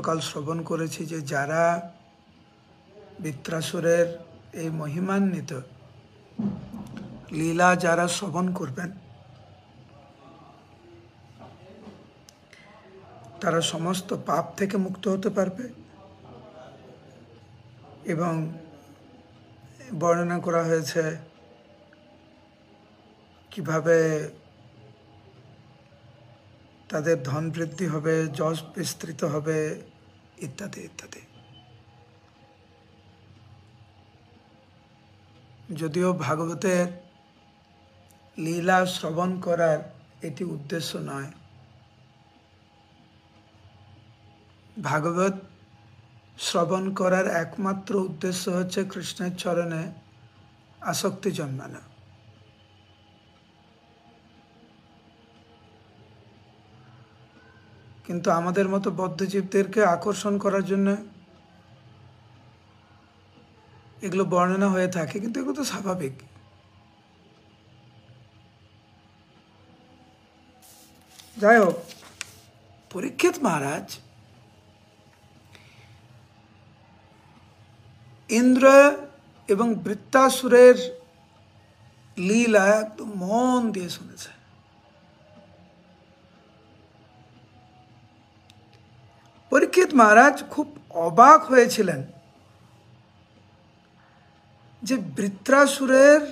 গতকাল শ্রবণ করেছি যে যারা বৃত্রাসুরের এই মহিমান্বিত লীলা যারা শ্রবণ করবেন তারা সমস্ত পাপ থেকে মুক্ত হতে পারবে এবং বর্ণনা করা হয়েছে কিভাবে তাদের ধন বৃদ্ধি হবে, যশ বিস্তৃত হবে ইত্যাদি ইত্যাদি। যদিও ভাগবতের লীলা শ্রবণ করার এটি উদ্দেশ্য নয়, ভাগবত শ্রবণ করার একমাত্র উদ্দেশ্য হচ্ছে কৃষ্ণের চরণে আসক্তি জন্মানো। কিন্তু আমাদের মতো বদ্ধজীবদেরকে আকর্ষণ করার জন্য এগুলো বর্ণনা হয়ে থাকে, কিন্তু এগুলো তো স্বাভাবিক। যাই হোক, পরীক্ষিত মহারাজ ইন্দ্র এবং বৃত্তাসুরের লীলা একদম মন দিয়ে শুনেছে। পরীক্ষিত মহারাজ খুব অবাক হয়েছিলেন যে বৃত্রাসুরের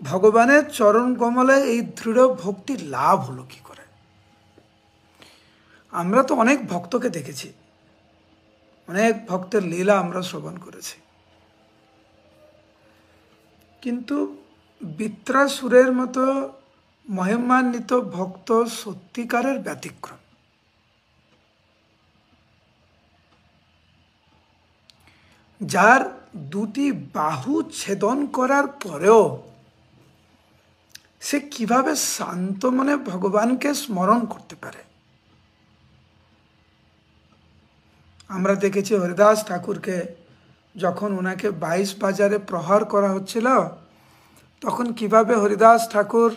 ভগবানের চরণ কমলে এই দৃঢ় ভক্তি লাভ হলো কি করে। আমরা তো অনেক ভক্তকে দেখেছি, অনেক ভক্তের লীলা আমরা শ্রবণ করেছি, কিন্তু বৃত্রাসুরের মতো মহিমান্বিত ভক্ত সত্যিকারের ব্যতিক্রম। যার দুটি বাহু ছেদন করার পরেও সে কিভাবে শান্ত মনে ভগবানকে স্মরণ করতে পারে। আমরা দেখেছি হরিদাস ঠাকুরকে যখন ওনাকে 22 বাজারে প্রহার করা হচ্ছিল, তখন কিভাবে হরিদাস ঠাকুর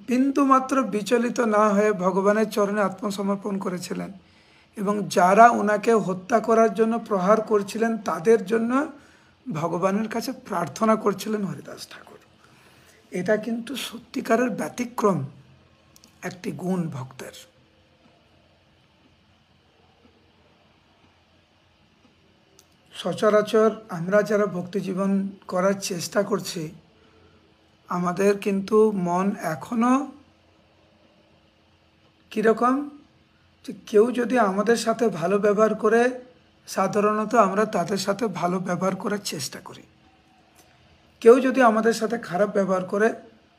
বিন্দুমাত্র বিচলিত না হয়ে ভগবানের চরণে আত্মসমর্পণ করেছিলেন, এবং যারা ওনাকে হত্যা করার জন্য প্রহার করছিলেন তাদের জন্য ভগবানের কাছে প্রার্থনা করছিলেন হরিদাস ঠাকুর। এটা কিন্তু সত্যিকারের ব্যতিক্রম একটি গুণ ভক্তের। সচরাচর আমরা যারা ভক্তি জীবন করার চেষ্টা করছি, আমাদের কিন্তু মন এখনো কীরকম, যে কেউ যদি আমাদের সাথে ভালো ব্যবহার করে, সাধারণত আমরা তাদের সাথে ভালো ব্যবহার করার চেষ্টা করি। কেউ যদি আমাদের সাথে খারাপ ব্যবহার করে,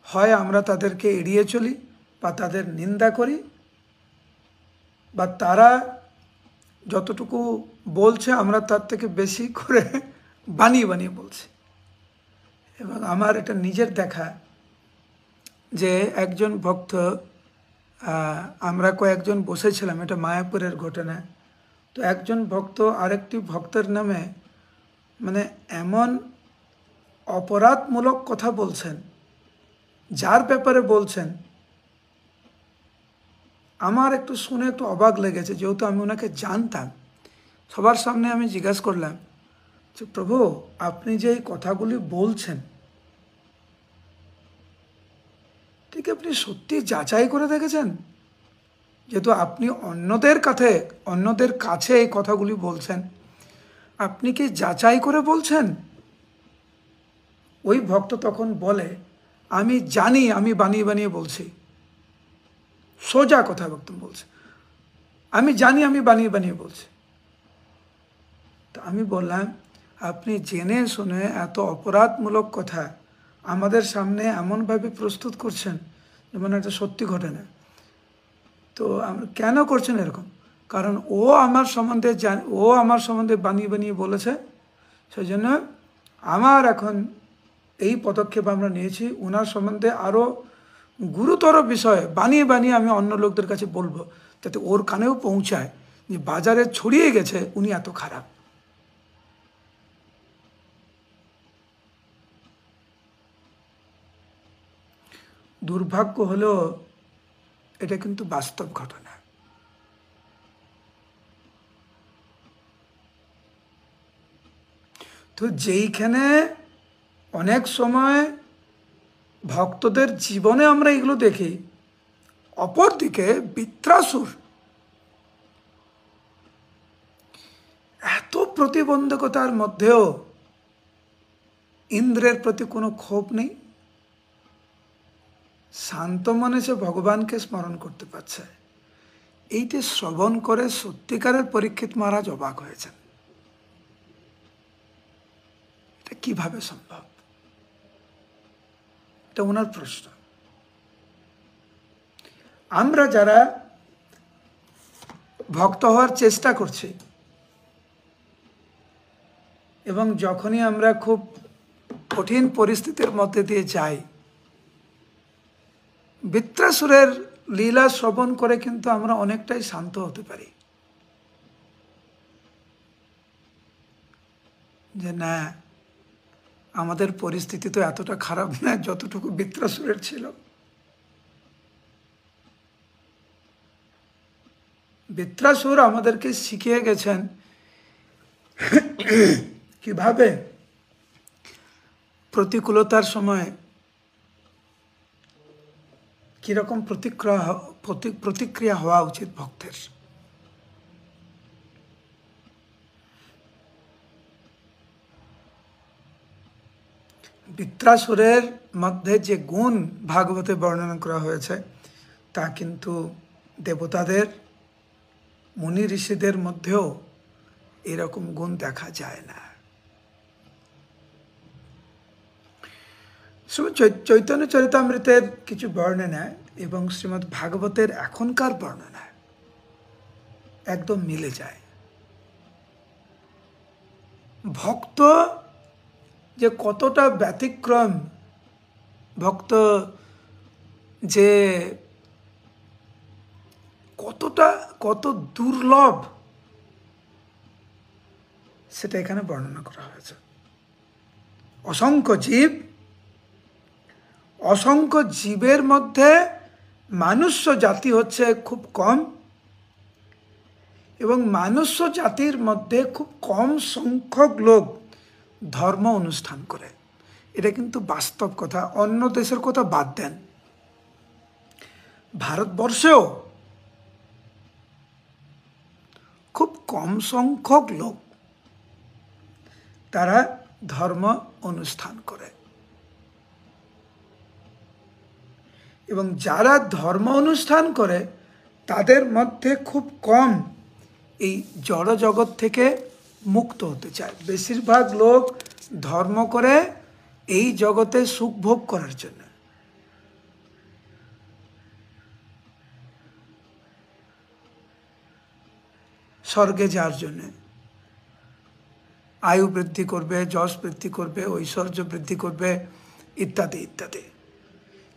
হয় আমরা তাদেরকে এড়িয়ে চলি বা তাদের নিন্দা করি, বা তারা যতটুকু বলছে আমরা তার থেকে বেশি করে বানিয়ে বানিয়ে বলছি। এবং আমার এটা নিজের দেখা যে একজন ভক্ত, আমরা কয়েকজন বসেছিলাম, এটা মায়াপুরের ঘটনা। তো একজন ভক্ত আরেকটি ভক্তের নামে মানে এমন অপরাধমূলক কথা বলছেন, যার ব্যাপারে বলছেন আমার একটু শুনে একটু অবাক লেগেছে। যেহেতু আমি ওনাকে জানতাম, সবার সামনে আমি জিজ্ঞাসা করলাম যে প্রভু, আপনি যে এই কথাগুলি বলছেন, ঠিক আপনি সত্যি যাচাই করে দেখেছেন? যেহেতু আপনি অন্যদের কাছে এই কথাগুলি বলছেন, আপনি কি যাচাই করে বলছেন? ওই ভক্ত তখন বলে, আমি জানি আমি বানিয়ে বানিয়ে বলছি। সোজা কথা একদম বলছে, আমি জানি আমি বানিয়ে বানিয়ে বলছি। তো আমি বললাম, আপনি জেনে শুনে এত অপরাধমূলক কথা আমাদের সামনে এমনভাবে প্রস্তুত করছেন যেমন একটা সত্যি ঘটনা। তো আমরা কেন করছেন এরকম? কারণ ও আমার সম্বন্ধে বানিয়ে বানিয়ে বলেছে, সেই জন্য আমার এখন এই পদক্ষেপ আমরা নিয়েছি, ওনার সম্বন্ধে আরও গুরুতর বিষয় বানিয়ে বানিয়ে আমি অন্য লোকদের কাছে বলবো, যাতে ওর কানেও পৌঁছায় যে বাজারে ছড়িয়ে গেছে উনি এত খারাপ। দুর্ভাগ্য হলো এটা কিন্তু বাস্তব ঘটনা। তো যেইখানে অনেক সময় ভক্তদের জীবনে আমরা এগুলো দেখি, অপরদিকে বৃত্রাসুর এত প্রতিবন্ধকতার মধ্যেও ইন্দ্রের প্রতি কোনো ক্ষোভ নেই, শান্ত মনে সে ভগবানকে স্মরণ করতে পারছে। এইটি শ্রবণ করে সত্যিকারের পরীক্ষিত মহারাজ অবাক হয়েছেন, এটা কিভাবে সম্ভব? এটা ওনার প্রশ্ন। আমরা যারা ভক্ত হওয়ার চেষ্টা করছি এবং যখনই আমরা খুব কঠিন পরিস্থিতির মধ্যে দিয়ে যাই, বৃত্রাসুরের লীলা শ্রবণ করে কিন্তু আমরা অনেকটাই শান্ত হতে পারি, যে না, আমাদের পরিস্থিতি তো এতটা খারাপ না যতটুকু বৃত্রাসুরের ছিল। বৃত্রাসুর আমাদেরকে শিখিয়ে গেছেন কিভাবে প্রতিকূলতার সময় কিরকম প্রতিক্রিয়া হওয়া উচিত ভক্তের। বৃত্রাসুরের মধ্যে যে গুণ ভাগবতে বর্ণনা করা হয়েছে তা কিন্তু দেবতাদের, মুনি ঋষিদের মধ্যেও এরকম গুণ দেখা যায় না। চৈতন্য চরিতামৃতের কিছু বর্ণনা এবং শ্রীমদ্ ভাগবতের এখনকার বর্ণনা একদম মিলে যায়। ভক্ত যে কতটা ব্যতিক্রম, ভক্ত যে কত দুর্লভ, সেটা এখানে বর্ণনা করা হয়েছে। অসংখ্য জীবের মধ্যে মানুষ্য জাতি হচ্ছে খুব কম, এবং মানুষ্য জাতির মধ্যে খুব কম সংখ্যক লোক ধর্ম অনুষ্ঠান করে। এটা কিন্তু বাস্তব কথা। অন্য দেশের কথা বাদ দেন, ভারতবর্ষেও খুব কম সংখ্যক লোক তারা ধর্ম অনুষ্ঠান করে, এবং যারা ধর্ম অনুষ্ঠান করে তাদের মধ্যে খুব কম এই জড় জগৎ থেকে মুক্ত হতে চায়। বেশিরভাগ লোক ধর্ম করে এই জগতে সুখ ভোগ করার জন্য। স্বর্গে যাওয়ার জন্য, আয়ু বৃদ্ধি করবে, যশ বৃদ্ধি করবে, ঐশ্বর্য বৃদ্ধি করবে, ইত্যাদি ইত্যাদি।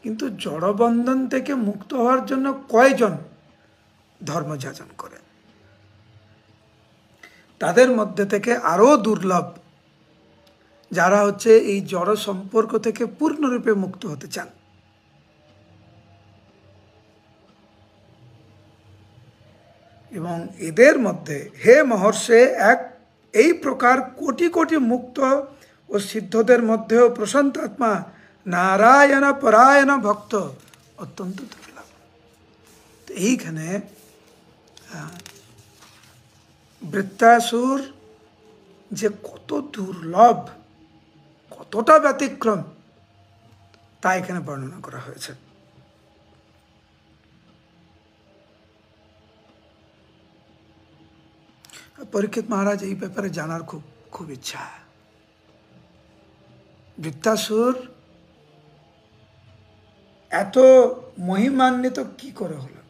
কিন্তু জড়বন্ধন থেকে মুক্ত হওয়ার জন্য কয়জন ধর্ম যাচন করে? তাদের মধ্যে থেকে আরো দুর্লভ যারা হচ্ছে এই জড় সম্পর্ক থেকে পূর্ণরূপে মুক্ত হতে চান। এবং এদের মধ্যে হে মহর্ষে, এই প্রকার কোটি কোটি মুক্ত ও সিদ্ধদের মধ্যেও প্রশান্ত আত্মা নারায়ণ পরায়ণ ভক্ত অত্যন্ত দুর্লভ। তো এইখানে বৃত্রাসুর যে কত দুর্লভ, কতটা ব্যতিক্রম, তা এখানে বর্ণনা করা হয়েছে। পরীক্ষিত মহারাজ এই ব্যাপারে জানার খুব ইচ্ছা। বৃত্রাসুর এত মহিমান্বিত কি করে হলো,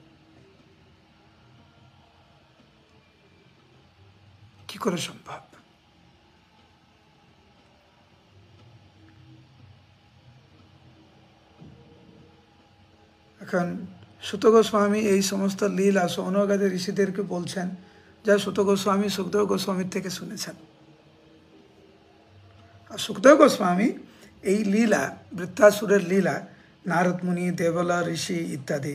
কি করে সম্ভব? এখন সুত গোস্বামী এই সমস্ত লীলা সৌনকাদি ঋষিদেরকে বলছেন, যা সুত গোস্বামী সুখদেব গোস্বামীর থেকে শুনেছেন। আর সুখদেব গোস্বামী এই লীলা, বৃত্রাসুরের লীলা, নারদ মুনি, দেবলা ঋষি ইত্যাদি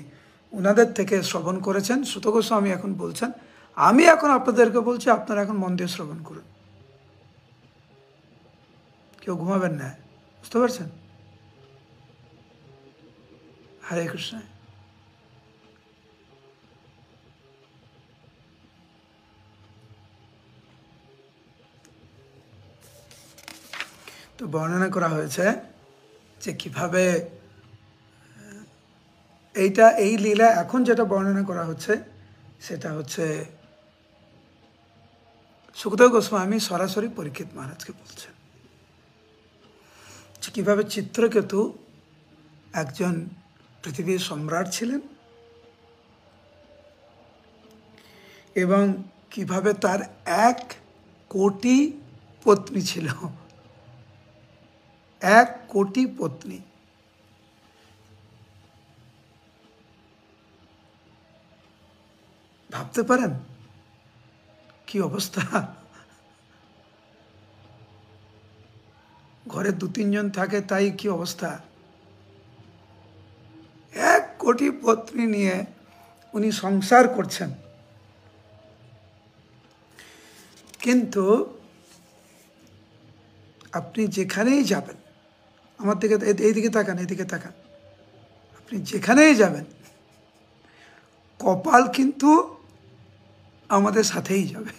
ওনাদের থেকে শ্রবণ করেছেন। সুত গোস্বামী এখন বলছেন, আমি এখন আপনাদেরকে বলছি, আপনারা এখন মন দিয়ে শ্রবণ করুন। কেউ ঘুমাবেন না, বুঝতে পারছেন? হরে কৃষ্ণ। তো বর্ণনা করা হয়েছে যে কিভাবে এই লীলা এখন যেটা বর্ণনা করা হচ্ছে সেটা হচ্ছে সুখদেব গোস্বামী সরাসরি পরীক্ষিত মহারাজকে বলছেন যে কিভাবে চিত্রকেতু একজন পৃথিবীর সম্রাট ছিলেন এবং কিভাবে তার 1 কোটি পত্নী ছিল। 1 কোটি পত্নী। ভাবতে পারেন কি অবস্থা? ঘরে 2-3 জন থাকে, তাই কি অবস্থা? 1 কোটি পত্নী নিয়ে উনি সংসার করছেন। কিন্তু আপনি যেখানেই যাবেন, আমার দিকে এইদিকে তাকান, এইদিকে তাকান, আপনি যেখানেই যাবেন কপাল কিন্তু আমাদের সাথেই যাবে।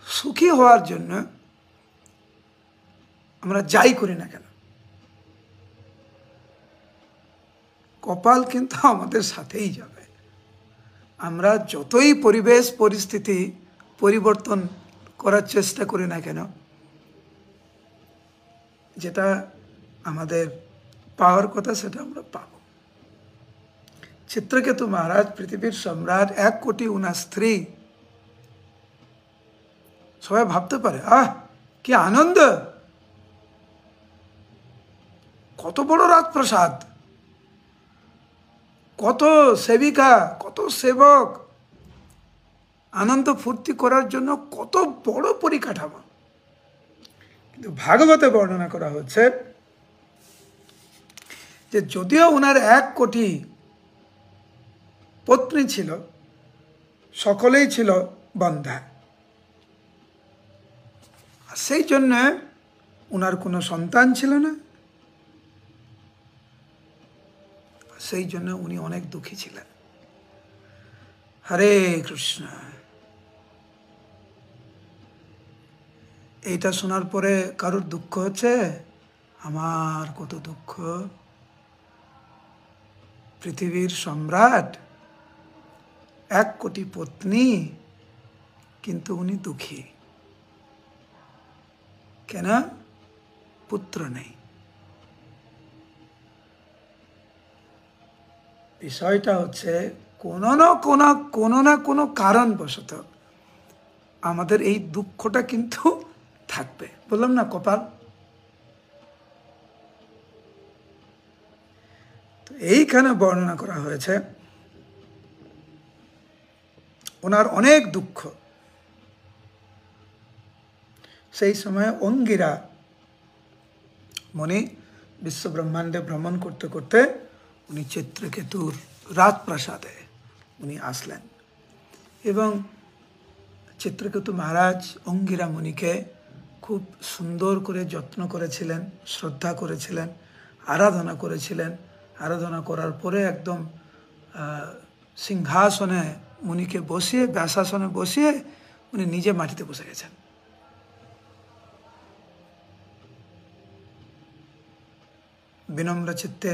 সুখী হওয়ার জন্য আমরা যাই করি না কেন, কপাল কিন্তু আমাদের সাথেই যাবে। আমরা যতই পরিবেশ পরিস্থিতি পরিবর্তন করার চেষ্টা করি না কেন, যেটা আমাদের পাওয়ার কথা সেটা আমরা পাব। চিত্রকেতু মহারাজ পৃথিবীর সম্রাট, 1 কোটি উনার স্ত্রী। সবাই ভাবতে পারে, কি আনন্দ, কত বড় রাজপ্রাসাদ, কত সেবিকা, কত সেবক, আনন্দ ফুর্তি করার জন্য কত বড় পরিকাঠামো। কিন্তু ভাগবতে বর্ণনা করা হচ্ছে যে যদিও ওনার 1 কোটি পত্নী ছিল, সকলেই ছিল বন্ধা, আর সেই জন্য ওনার কোনো সন্তান ছিল না। সেই জন্য উনি অনেক দুঃখী ছিলেন। হরে কৃষ্ণ। এইটা শোনার পরে কারোর দুঃখ হচ্ছে? আমার কত দুঃখ। পৃথিবীর সম্রাট, 1 কোটি পত্নী, কিন্তু উনি দুঃখী কেন? পুত্র নেই। বিষয়টা হচ্ছে কোনো না কোনো কারণবশত আমাদের এই দুঃখটা কিন্তু থাকবে। বললাম না, কপাল। তো এইখানে বর্ণনা করা হয়েছে ওনার অনেক দুঃখ। সেই সময় অঙ্গিরা মুনি বিশ্বব্রহ্মাণ্ডে ভ্রমণ করতে করতে উনি চিত্রকেতুর রাজপ্রাসাদে উনি আসলেন এবং চিত্রকেতু মহারাজ অঙ্গিরা মুনিকে খুব সুন্দর করে যত্ন করেছিলেন, শ্রদ্ধা করেছিলেন, আরাধনা করেছিলেন। আরাধনা করার পরে একদম সিংহাসনে মুনিকে বসিয়ে, ব্যাসাসনে বসিয়ে উনি নিজে মাটিতে বসে গেছেন। বিনম্র চিত্তে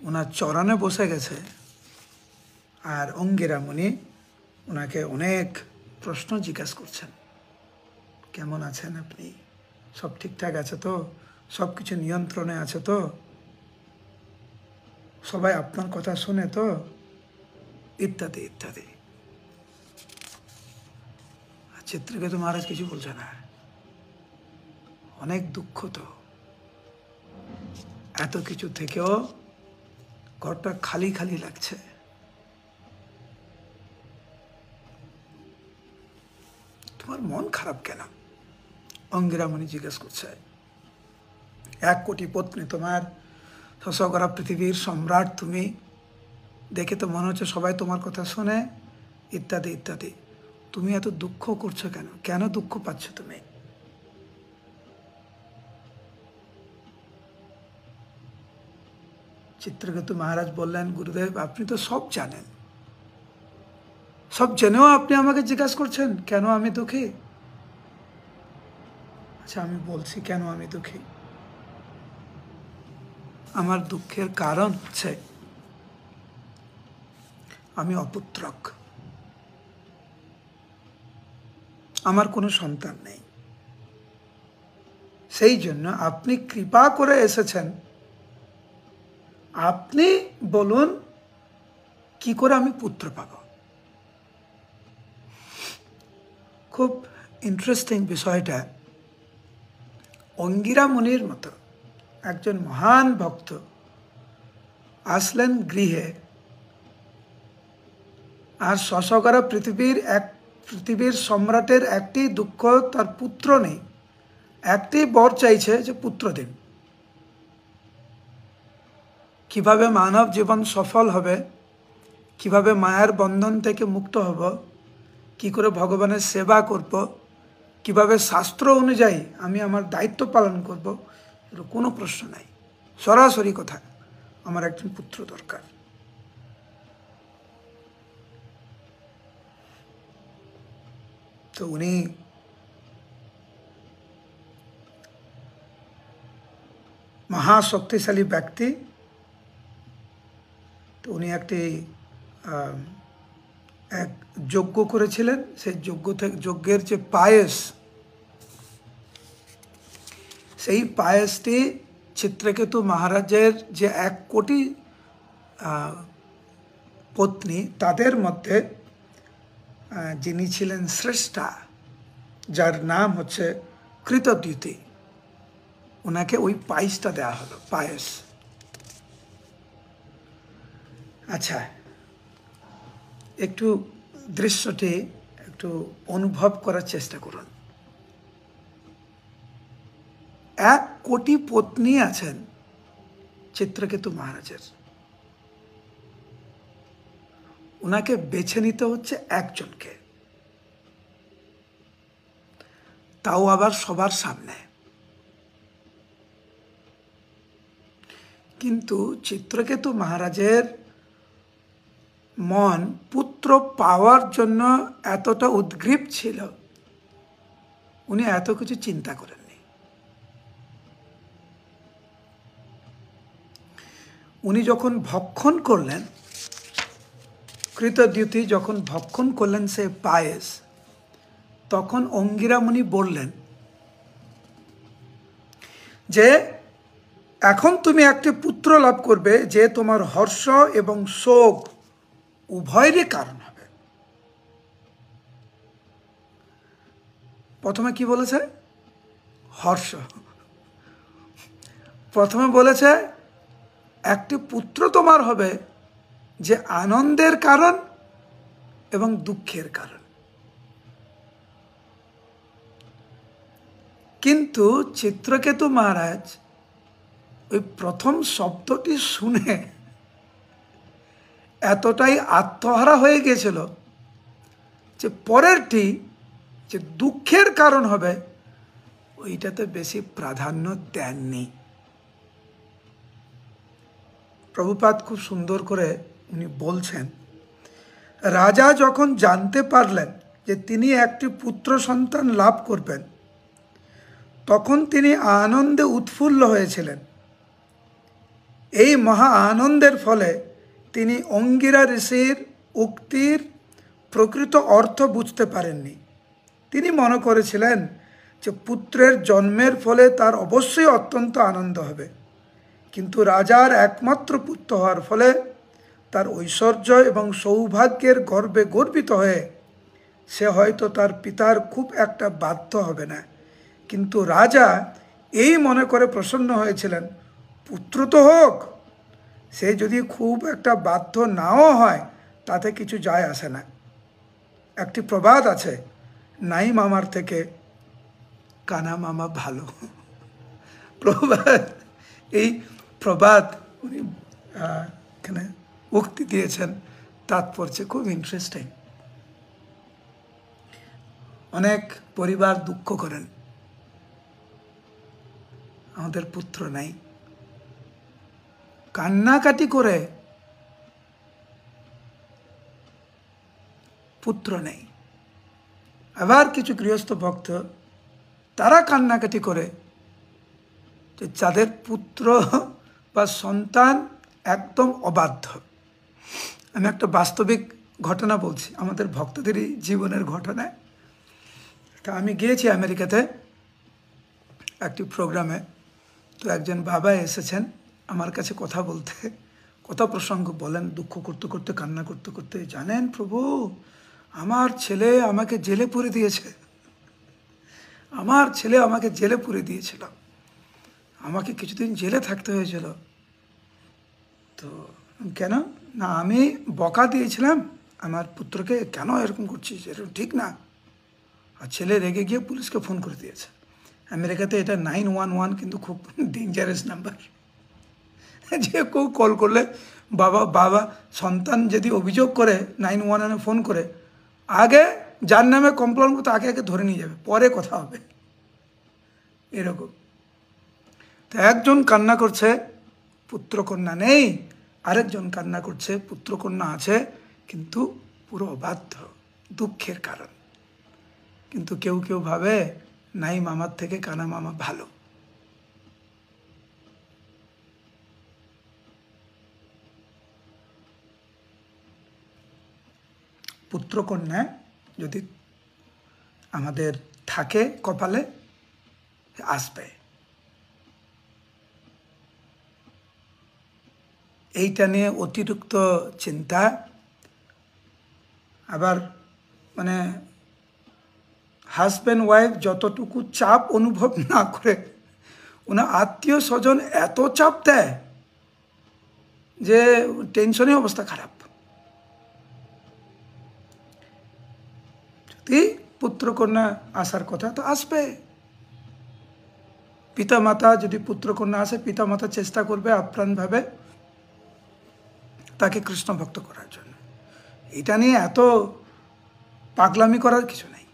ওনার চরণে বসে গেছে। আর অঙ্গিরা মুনি ওনাকে অনেক প্রশ্ন জিজ্ঞাসা করছেন। কেমন আছেন আপনি? সব ঠিকঠাক আছে তো? সব কিছু নিয়ন্ত্রণে আছে তো? সবাই আপনার কথা শুনে তো? ইত্যাদি ইত্যাদি। চিত্রকেতু মহারাজ কিছু বলছে না। অনেক দুঃখ তো, এত কিছু থেকেও ঘরটা খালি খালি লাগছে। তোমার মন খারাপ কেন? অঙ্গিরা মুনি জিজ্ঞেস করছে। 1 কোটি পত্নী তোমার, শশকরা পৃথিবীর সম্রাট তুমি, দেখে তো মনে হচ্ছে সবাই তোমার কথা শোনে, ইত্যাদি ইত্যাদি। তুমি এত দুঃখ করছো কেন? কেন দুঃখ পাচ্ছ তুমি? চিত্রকেতু মহারাজ বললেন, গুরুদেব আপনি তো সব জানেন, সব জেনেও আপনি আমাকে জিজ্ঞাসা করছেন কেন আমি দুঃখী। আচ্ছা আমি বলছি কেন আমি দুঃখী। আমার দুঃখের কারণ হচ্ছে আমি অপুত্রক, আমার কোনো সন্তান নেই। সেই জন্য আপনি কৃপা করে এসেছেন, আপনি বলুন কি করে আমি পুত্র পাব। খুব ইন্টারেস্টিং বিষয়টা। অঙ্গিরা মুনির মতো একজন মহান ভক্ত আসলেন গৃহে, আর শশকরা পৃথিবীর সম্রাটের একটি দুঃখ, তার পুত্র নেই, একটি বর চাইছে যে পুত্র দিন। কিভাবে মানব জীবন সফল হবে, কিভাবে মায়ের বন্ধন থেকে মুক্ত হব, কি করে ভগবানের সেবা করব, কিভাবে শাস্ত্র অনুযায়ী আমি আমার দায়িত্ব পালন করব, এর কোনো প্রশ্ন নাই। সরাসরি কথা, আমার একজন পুত্র দরকার। তো উনি মহাশক্তিশালী ব্যক্তি। তো উনি একটি এক যজ্ঞ করেছিলেন। সেই যজ্ঞের যে পায়েস, সেই পায়েসটি চিত্রকেতু মহারাজের যে 1 কোটি পত্নী, তাদের মধ্যে যিনি ছিলেন শ্রেষ্ঠা, যার নাম হচ্ছে কৃতদ্যুতি, ওনাকে ওই পায়েসটা দেওয়া হলো, পায়েস। আচ্ছা একটু দৃশ্যটি একটু অনুভব করার চেষ্টা করুন। 1 কোটি পত্নী আছেন চিত্রকেতু মহারাজের, ওনাকে বেছে নিতে হচ্ছে একজনকে, তাও আবার সবার সামনে। কিন্তু চিত্রকেতু মহারাজের মন পুত্র পাওয়ার জন্য এতটা উদ্গ্রীব ছিল, উনি এত কিছু চিন্তা করেননি। উনি যখন ভক্ষণ করলেন, কৃতদ্যুতি যখন ভক্ষণ করলেন সে পায়েস, তখন অঙ্গিরা মুনি বললেন যে এখন তুমি একটি পুত্র লাভ করবে যে তোমার হর্ষ এবং শোক উভয়েরই কারণ হবে। প্রথমে কি বলেছে? হর্ষ। প্রথমে বলেছে একটি পুত্র তোমার হবে যে আনন্দের কারণ এবং দুঃখের কারণ। কিন্তু চিত্রকেতু মহারাজ ওই প্রথম শব্দটি শুনে এতটাই আত্মহারা হয়ে গেছিল যে পরেরটি যে দুঃখের কারণ হবে ওইটাতে বেশি প্রাধান্য দেননি। প্রভুপাদ খুব সুন্দর করে উনি বলছেন, রাজা যখন জানতে পারলেন যে তিনি একটি পুত্র সন্তান লাভ করবেন, তখন তিনি আনন্দে উৎফুল্ল হয়েছিলেন। এই মহা আনন্দের ফলে তিনি অঙ্গিরা ঋষির উক্তির প্রকৃত অর্থ বুঝতে পারেননি। তিনি মনে করেছিলেন যে পুত্রের জন্মের ফলে তার অবশ্যই অত্যন্ত আনন্দ হবে, কিন্তু রাজার একমাত্র পুত্র হওয়ার ফলে তার ঐশ্বর্য এবং সৌভাগ্যের গর্বে গর্বিত হয়ে সে হয়তো তার পিতার খুব একটা বাধ্য হবে না। কিন্তু রাজা এই মনে করে প্রসন্ন হয়েছিলেন, পুত্র তো হোক, সে যদি খুব একটা বাধ্য নাও হয় তাতে কিছু যায় আসে না। একটি প্রবাদ আছে, নাই মামার থেকে কানা মামা ভালো। প্রবাদ, এই প্রবাদ উনি এখানে উক্তি দিয়েছেন, তাৎপর্য খুব ইন্টারেস্টিং। অনেক পরিবার দুঃখ করেন, আমাদের পুত্র নাই, কান্নাকাটি করে পুত্র নেই। আবার কিছু গৃহস্থ ভক্ত তারা কান্নাকাটি করে যে যাদের পুত্র বা সন্তান একদম অবাধ্য। আমি একটা বাস্তবিক ঘটনা বলছি, আমাদের ভক্তদেরই জীবনের ঘটনা। তা আমি গিয়েছি আমেরিকাতে একটি প্রোগ্রামে, তো একজন বাবা এসেছেন আমার কাছে কথা বলতে, কথা প্রসঙ্গ বলেন, দুঃখ করতে করতে কান্না করতে করতে, জানেন প্রভু আমার ছেলে আমাকে জেলে পুরে দিয়েছে, আমার ছেলে আমাকে জেলে পুরে দিয়েছিল, আমাকে কিছুদিন জেলে থাকতে হয়েছিল। তো কেন না, আমি বকা দিয়েছিলাম আমার পুত্রকে, কেন এরকম করছিস, এরকম ঠিক না। আর ছেলে রেগে গিয়ে পুলিশকে ফোন করে দিয়েছে। আমেরিকাতে এটা 911 কিন্তু খুব ডেঞ্জারাস নাম্বার, যে কেউ কল করলে বাবা সন্তান যদি অভিযোগ করে 911 ফোন করে, আগে যার নামে কমপ্লেন করতে আগে ধরে নিয়ে যাবে, পরে কথা হবে, এরকম। তো একজন কান্না করছে পুত্রকন্যা নেই, আরেকজন কান্না করছে পুত্রকন্যা আছে কিন্তু পুরো অবাধ্য, দুঃখের কারণ। কিন্তু কেউ কেউ ভাবে নাই মামার থেকে কানা মামা ভালো। পুত্রকন্যা যদি আমাদের থাকে কপালে, আসবে। এইটা নিয়ে অতিরিক্ত চিন্তা, আবার মানে হাজব্যান্ড ওয়াইফ যতটুকু চাপ অনুভব না করে, ওনার আত্মীয় স্বজন এত চাপ দেয় যে টেনশনে অবস্থা খারাপ। যদি পুত্রকন্যা আসার কথা তো আসবে। পিতামাতা যদি পুত্রকন্যা আসে, পিতামাতা চেষ্টা করবে আপ্রাণভাবে তাকে কৃষ্ণ ভক্ত করার জন্য। এটা নিয়ে এত পাগলামি করার কিছু নেই।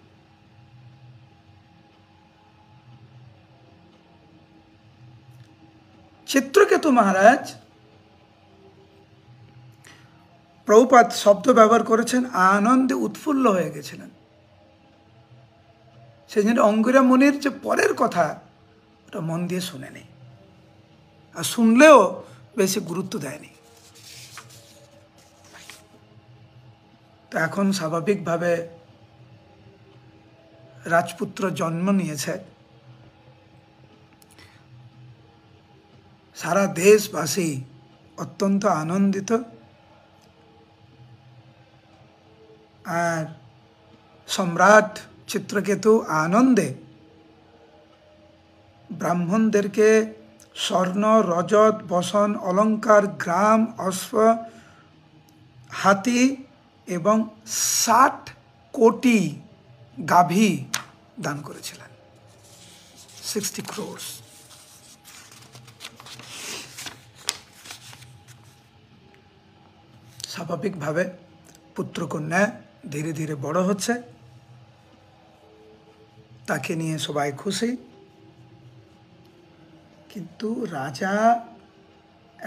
চিত্রকেতু মহারাজ প্রভুপাদ শব্দ ব্যবহার করেছেন, আনন্দে উৎফুল্ল হয়ে গেছিলেন। সেই জন্য অঙ্গিরা মুনির যে পরের কথা ওটা মন দিয়ে শুনেনি, আর শুনলেও বেশি গুরুত্ব দেয়নি। তো এখন স্বাভাবিকভাবে রাজপুত্র জন্ম নিয়েছে, সারা দেশবাসী অত্যন্ত আনন্দিত। আর সম্রাট চিত্রকেতু আনন্দে ব্রাহ্মণদেরকে স্বর্ণ, রজত, বসন, অলঙ্কার, গ্রাম, অশ্ব, হাতি এবং 60 কোটি গাভী দান করেছিলেন। 60 crores। স্বাভাবিকভাবে পুত্রকন্যা ধীরে ধীরে বড় হচ্ছে, তাকে নিয়ে সবাই খুশি। কিন্তু রাজা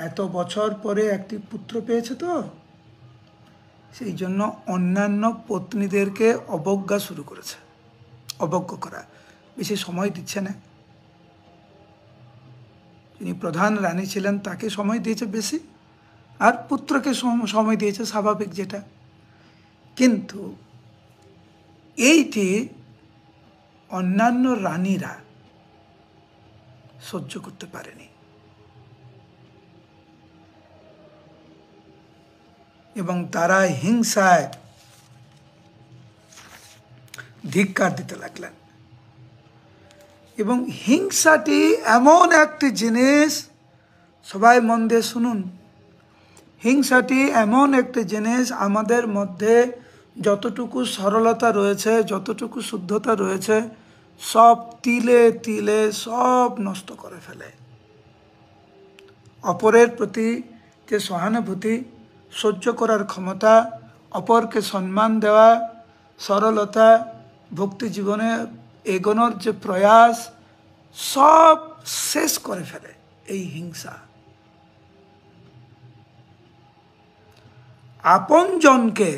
এত বছর পরে একটি পুত্র পেয়েছে, তো সেই জন্য অন্যান্য পত্নীদেরকে অবজ্ঞা শুরু করেছে, অবজ্ঞা করা, বেশি সময় দিচ্ছে না। যিনি প্রধান রানী ছিলেন তাকে সময় দিয়েছে বেশি, আর পুত্রকে সময় দিয়েছে, স্বাভাবিক যেটা। কিন্তু এইটি অন্যান্য রানীরা সহ্য করতে পারেনি এবং তারা হিংসায় ধিক্কার দিতে লাগলেন। এবং হিংসাটি এমন একটি জিনিস, সবাই মন দিয়ে শুনুন, হিংসাটি এমন একটি জিনিস আমাদের মধ্যে যতটুকু সরলতা রয়েছে, যতটুকু শুদ্ধতা রয়েছে, সব তিলে তিলে সব নষ্ট করে ফেলে। অপরের প্রতি যে সহানুভূতি, সহ্য করার ক্ষমতা, অপরকে সম্মান দেওয়া, সরলতা, ভক্তি জীবনে এগোনোর যে প্রয়াস, সব শেষ করে ফেলে এই হিংসা। আপনজনকে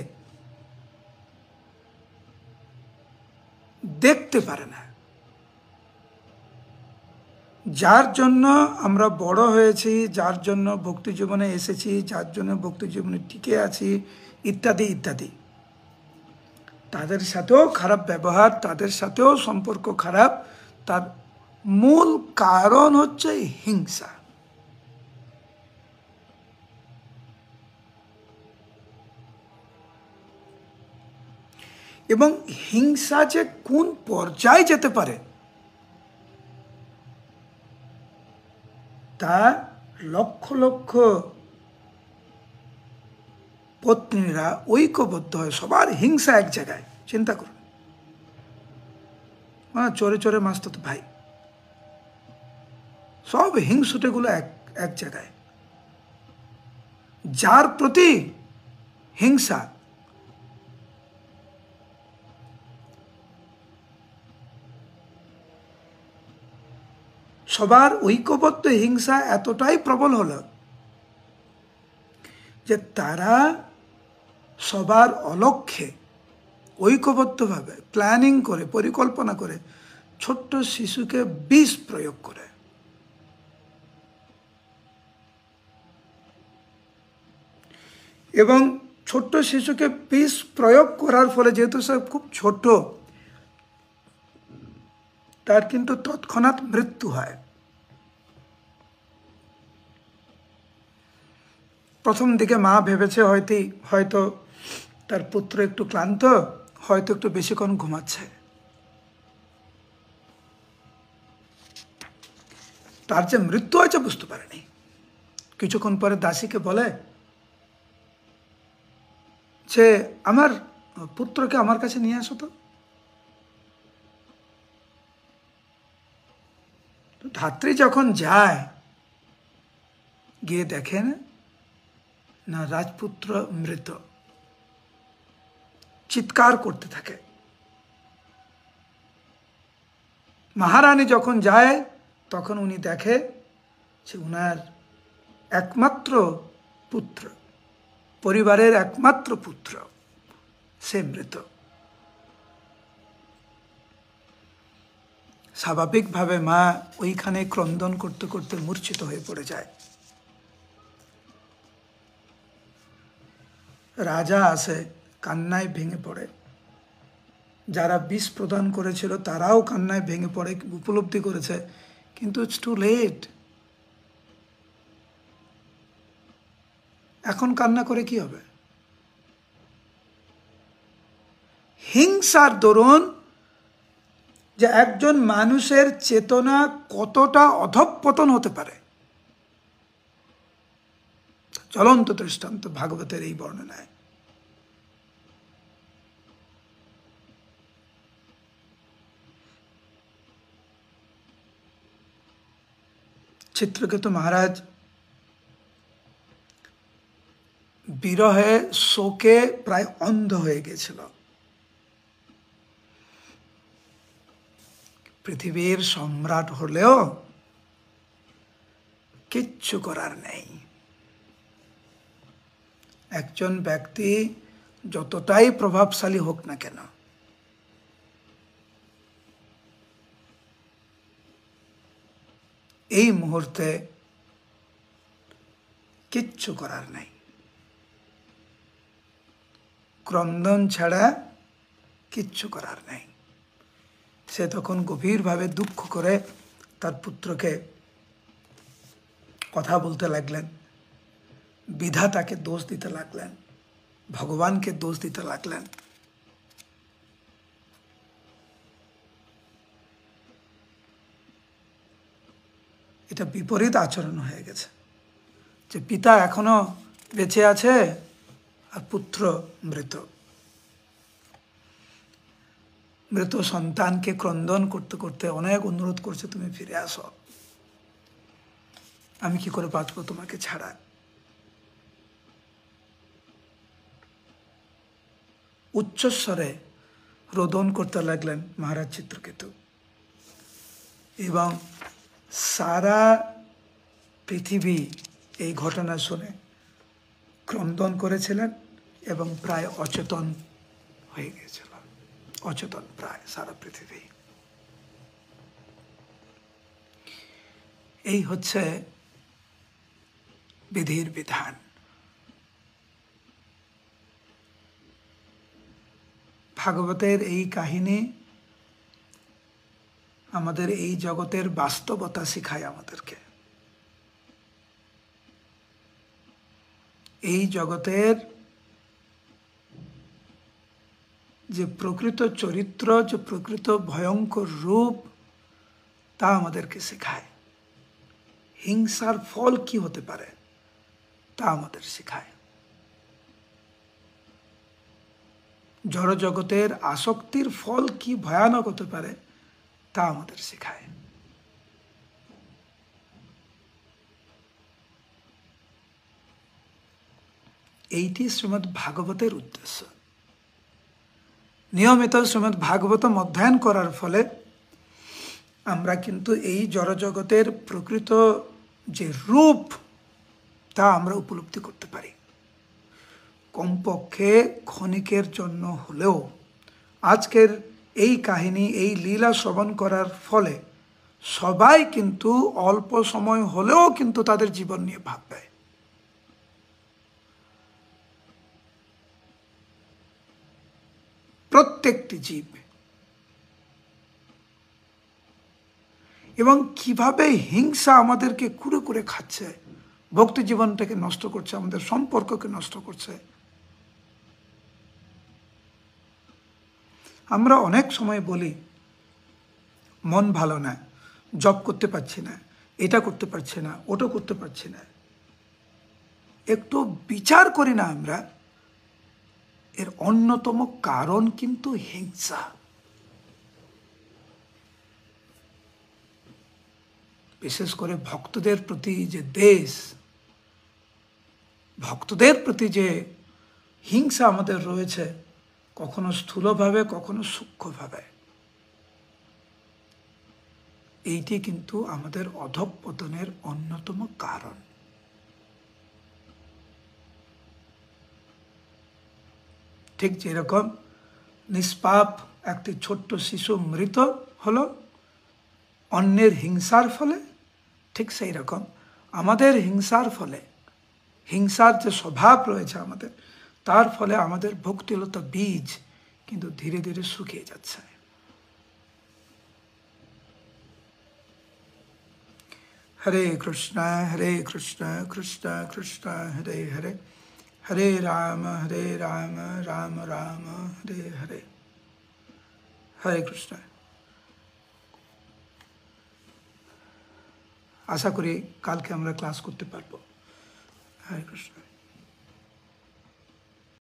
দেখতে পারে না। যার জন্য আমরা বড় হয়েছি, যার জন্য ভক্তি জীবনে এসেছি, যার জন্য ভক্তি জীবনে টিকে আছি, ইত্যাদি ইত্যাদি, তাদের সাথেও খারাপ ব্যবহার, তাদের সাথেও সম্পর্ক খারাপ, তার মূল কারণ হচ্ছে হিংসা। এবং হিংসা যে কোন পর্যায়ে যেতে পারে তা লক্ষ লক্ষ পত্নীরা ঐক্যবদ্ধ হয়, সবার হিংসা এক জায়গায়। চিন্তা করুন, মানে চোরে চোরে মাস্তুত ভাই, সব হিংসুটেগুলো এক জায়গায়। যার প্রতি হিংসা, সবার ঐক্যবদ্ধ হিংসা এতটাই প্রবল হলো যে তারা সবার অলক্ষ্যে ঐক্যবদ্ধভাবে প্ল্যানিং করে, পরিকল্পনা করে ছোট্ট শিশুকে বিষ প্রয়োগ করে। এবং ছোট্ট শিশুকে বিষ প্রয়োগ করার ফলে, যেহেতু সে খুব ছোট, তার কিন্তু তৎক্ষণাৎ মৃত্যু হয়। প্রথম দিকে মা ভেবেছে হয়তো তার পুত্র একটু ক্লান্ত, হয়তো একটু বেশিক্ষণ ঘুমাচ্ছে। তার যে মৃত্যু হয়েছে বুঝতে পারেনি। কিছুক্ষণ পরে দাসীকে বলে যে আমার পুত্রকে আমার কাছে নিয়ে আসো তো। ধাত্রী যখন যায়, গিয়ে দেখেন না রাজপুত্র মৃত, চিৎকার করতে থাকে। মহারানী যখন যায়, তখন উনি দেখে যে উনার একমাত্র পুত্র, পরিবারের একমাত্র পুত্র, সে মৃত। স্বাভাবিকভাবে মা ওইখানে ক্রন্দন করতে করতে মূর্ছিত হয়ে পড়ে যায়। রাজা আসে, কান্নায় ভেঙে পড়ে। যারা বিষ প্রদান করেছিল তারাও কান্নায় ভেঙে পড়ে, উপলব্ধি করেছে, কিন্তু ইটস টু লেট। এখন কান্না করে কি হবে? হিংসার দরুন যে একজন মানুষের চেতনা কতটা অধঃপতন হতে পারে, জ্বলন্ত দৃষ্টান্ত ভাগবতের এই বর্ণনায়। চিত্রকেতু মহারাজ বিরহে শোকে প্রায় অন্ধ হয়ে গেছিল। পৃথিবীর সম্রাট হলেও কিচ্ছু করার নেই। একজন ব্যক্তি যতটাই প্রভাবশালী হোক না কেন, এই মুহূর্তে কিচ্ছু করার নেই। ক্রন্দন ছাড়া কিচ্ছু করার নেই। সে তখন গভীরভাবে দুঃখ করে তার পুত্রকে কথা বলতে লাগলেন, বিধাতাকে দোষ দিতে লাগলেন, ভগবানকে দোষ দিতে লাগলেন। এটা বিপরীত আচরণ হয়ে গেছে, যে পিতা এখনো বেঁচে আছে আর পুত্র মৃত। মৃত সন্তানকে ক্রন্দন করতে করতে অনেক অনুরোধ করছে, তুমি ফিরে আসো। আমি কি করে বাঁচবো তোমাকে ছাড়া। উচ্চস্বরে রোদন করতে লাগলেন মহারাজ চিত্রকেতু, এবং সারা পৃথিবী এই ঘটনা শুনে ক্রন্দন করেছিলেন এবং প্রায় অচেতন হয়ে গিয়েছিল, অচেতন প্রায় সারা পৃথিবী। এই হচ্ছে বিধির বিধান। ভাগবতের এই কাহিনী আমাদের এই জগতের বাস্তবতা শিখায় আমাদেরকে। এই জগতের যে প্রকৃত চরিত্র, যে প্রকৃত ভয়ঙ্কর রূপ, তা আমাদেরকে শেখায়। হিংসার ফল কি হতে পারে তা আমাদের শেখায়। জড়জগতের আসক্তির ফল কি ভয়ানক হতে পারে তা আমাদের শেখায়। এইটি শ্রীমদ্ ভাগবতের উদ্দেশ্য। নিয়মিত শ্রীমদ্ ভাগবতম অধ্যয়ন করার ফলে আমরা কিন্তু এই জড়জগতের প্রকৃত যে রূপ তা আমরা উপলব্ধি করতে পারি। কমপক্ষে ক্ষণিকের জন্য হলেও আজকের এই কাহিনী, এই লীলা শ্রবণ করার ফলে সবাই কিন্তু অল্প সময় হলেও কিন্তু তাদের জীবন নিয়ে ভাববে। প্রত্যেকটি জীব, এবং কিভাবে হিংসা আমাদেরকে কুড়ে কুড়ে খাচ্ছে, ভক্তি জীবনটাকে নষ্ট করছে, আমাদের সম্পর্ককে নষ্ট করছে। আমরা অনেক সময় বলি মন ভালো না, জব করতে পারছি না, এটা করতে পারছি না, ওটা করতে পারছি না। একটু বিচার করি না আমরা, এর অন্যতম কারণ কিন্তু হিংসা। বিশেষ করে ভক্তদের প্রতি যে দেশ, ভক্তদের প্রতি যে হিংসা আমাদের রয়েছে, কখনো স্থূলভাবে কখনো সূক্ষ্মভাবে, এইটি কিন্তু আমাদের অধঃপতনের অন্যতম কারণ। ঠিক যেরকম নিষ্পাপ একটি ছোট্ট শিশু মৃত হলো অন্যের হিংসার ফলে, ঠিক সেই রকম আমাদের হিংসার ফলে, হিংসার যে স্বভাব রয়েছে আমাদের, তার ফলে আমাদের ভক্তিলতা বীজ কিন্তু ধীরে ধীরে শুকিয়ে যাচ্ছে। হরে কৃষ্ণ কৃষ্ণ কৃষ্ণ হরে হরে, হরে রাম রাম রাম হরে হরে। হরে কৃষ্ণ। আশা করি কালকে আমরা ক্লাস করতে পারবো। হরে কৃষ্ণ।